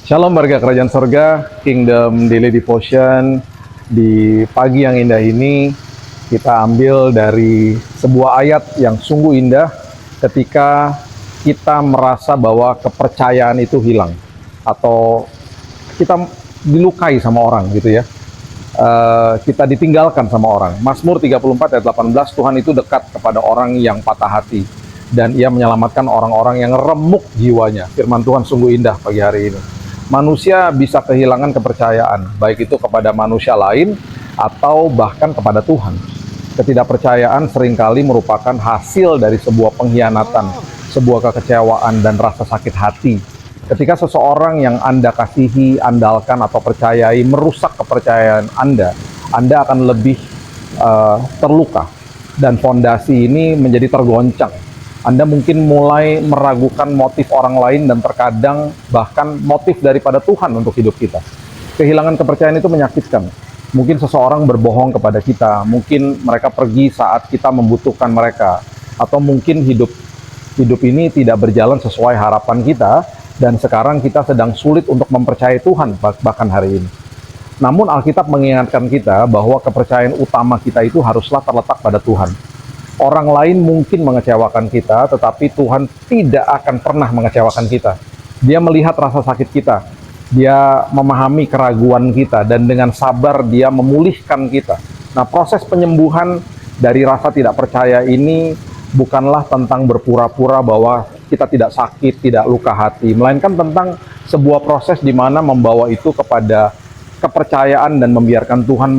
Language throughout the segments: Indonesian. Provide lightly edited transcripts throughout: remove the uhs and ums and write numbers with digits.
Shalom warga kerajaan sorga, Kingdom Daily Devotion. Di pagi yang indah ini, kita ambil dari sebuah ayat yang sungguh indah ketika kita merasa bahwa kepercayaan itu hilang atau kita dilukai sama orang gitu ya. Kita ditinggalkan sama orang. Mazmur 34 ayat 18, Tuhan itu dekat kepada orang yang patah hati dan ia menyelamatkan orang-orang yang remuk jiwanya. Firman Tuhan sungguh indah pagi hari ini. Manusia bisa kehilangan kepercayaan, baik itu kepada manusia lain atau bahkan kepada Tuhan. Ketidakpercayaan seringkali merupakan hasil dari sebuah pengkhianatan, sebuah kekecewaan dan rasa sakit hati. Ketika seseorang yang Anda kasihi, andalkan atau percayai merusak kepercayaan Anda akan lebih terluka dan fondasi ini menjadi tergoncang. Anda mungkin mulai meragukan motif orang lain dan terkadang bahkan motif daripada Tuhan untuk hidup kita. Kehilangan kepercayaan itu menyakitkan. Mungkin seseorang berbohong kepada kita, mungkin mereka pergi saat kita membutuhkan mereka, atau mungkin hidup ini tidak berjalan sesuai harapan kita, dan sekarang kita sedang sulit untuk mempercayai Tuhan bahkan hari ini. Namun Alkitab mengingatkan kita bahwa kepercayaan utama kita itu haruslah terletak pada Tuhan. Orang lain mungkin mengecewakan kita, tetapi Tuhan tidak akan pernah mengecewakan kita. Dia melihat rasa sakit kita, Dia memahami keraguan kita, dan dengan sabar Dia memulihkan kita. Nah, proses penyembuhan dari rasa tidak percaya ini bukanlah tentang berpura-pura bahwa kita tidak sakit, tidak luka hati, melainkan tentang sebuah proses di mana membawa itu kepada kepercayaan dan membiarkan Tuhan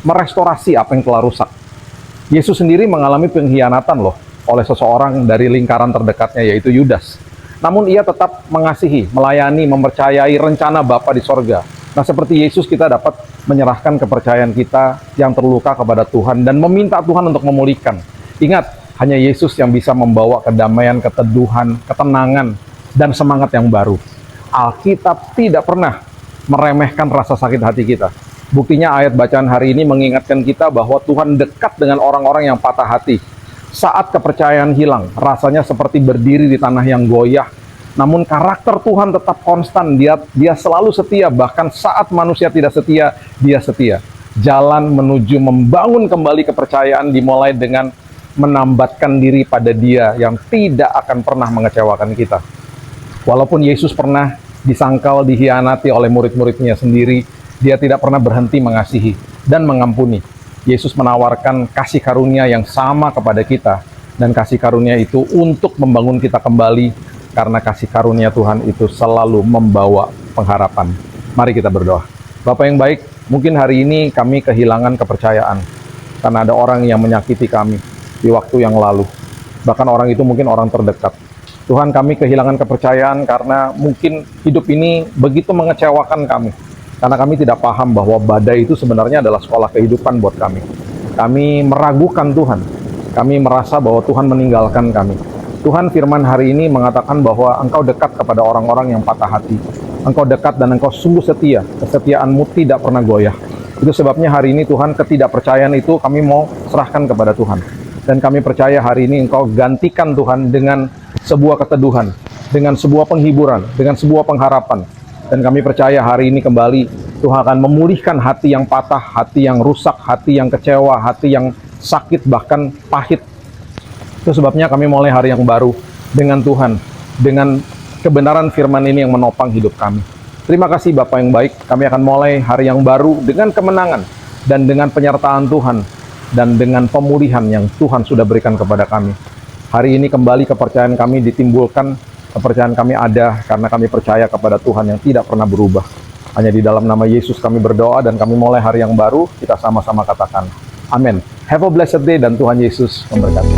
merestorasi apa yang telah rusak. Yesus sendiri mengalami pengkhianatan loh oleh seseorang dari lingkaran terdekatnya, yaitu Yudas. Namun ia tetap mengasihi, melayani, mempercayai rencana Bapa di sorga. Nah, seperti Yesus kita dapat menyerahkan kepercayaan kita yang terluka kepada Tuhan dan meminta Tuhan untuk memulihkan. Ingat, hanya Yesus yang bisa membawa kedamaian, keteduhan, ketenangan, dan semangat yang baru. Alkitab tidak pernah meremehkan rasa sakit hati kita. Buktinya ayat bacaan hari ini mengingatkan kita bahwa Tuhan dekat dengan orang-orang yang patah hati. Saat kepercayaan hilang, rasanya seperti berdiri di tanah yang goyah. Namun karakter Tuhan tetap konstan, dia selalu setia, bahkan saat manusia tidak setia, Dia setia. Jalan menuju membangun kembali kepercayaan dimulai dengan menambatkan diri pada Dia yang tidak akan pernah mengecewakan kita. Walaupun Yesus pernah disangkal, dikhianati oleh murid-muridnya sendiri, Dia tidak pernah berhenti mengasihi dan mengampuni. Yesus menawarkan kasih karunia yang sama kepada kita, dan kasih karunia itu untuk membangun kita kembali, karena kasih karunia Tuhan itu selalu membawa pengharapan. Mari kita berdoa. Bapa yang baik, mungkin hari ini kami kehilangan kepercayaan karena ada orang yang menyakiti kami di waktu yang lalu. Bahkan orang itu mungkin orang terdekat. Tuhan, kami kehilangan kepercayaan karena mungkin hidup ini begitu mengecewakan kami. Karena kami tidak paham bahwa badai itu sebenarnya adalah sekolah kehidupan buat kami. Kami meragukan Tuhan. Kami merasa bahwa Tuhan meninggalkan kami. Tuhan, firman hari ini mengatakan bahwa Engkau dekat kepada orang-orang yang patah hati. Engkau dekat dan Engkau sungguh setia. Kesetiaan-Mu tidak pernah goyah. Itu sebabnya hari ini Tuhan, ketidakpercayaan itu kami mau serahkan kepada Tuhan. Dan kami percaya hari ini Engkau gantikan Tuhan dengan sebuah keteduhan, dengan sebuah penghiburan, dengan sebuah pengharapan. Dan kami percaya hari ini kembali Tuhan akan memulihkan hati yang patah, hati yang rusak, hati yang kecewa, hati yang sakit, bahkan pahit. Itu sebabnya kami mulai hari yang baru dengan Tuhan, dengan kebenaran firman ini yang menopang hidup kami. Terima kasih Bapa yang baik, kami akan mulai hari yang baru dengan kemenangan dan dengan penyertaan Tuhan dan dengan pemulihan yang Tuhan sudah berikan kepada kami. Hari ini kembali kepercayaan kami ditimbulkan. Kepercayaan kami ada karena kami percaya kepada Tuhan yang tidak pernah berubah. Hanya di dalam nama Yesus kami berdoa dan kami mulai hari yang baru. Kita sama-sama katakan amin. Have a blessed day dan Tuhan Yesus memberkati.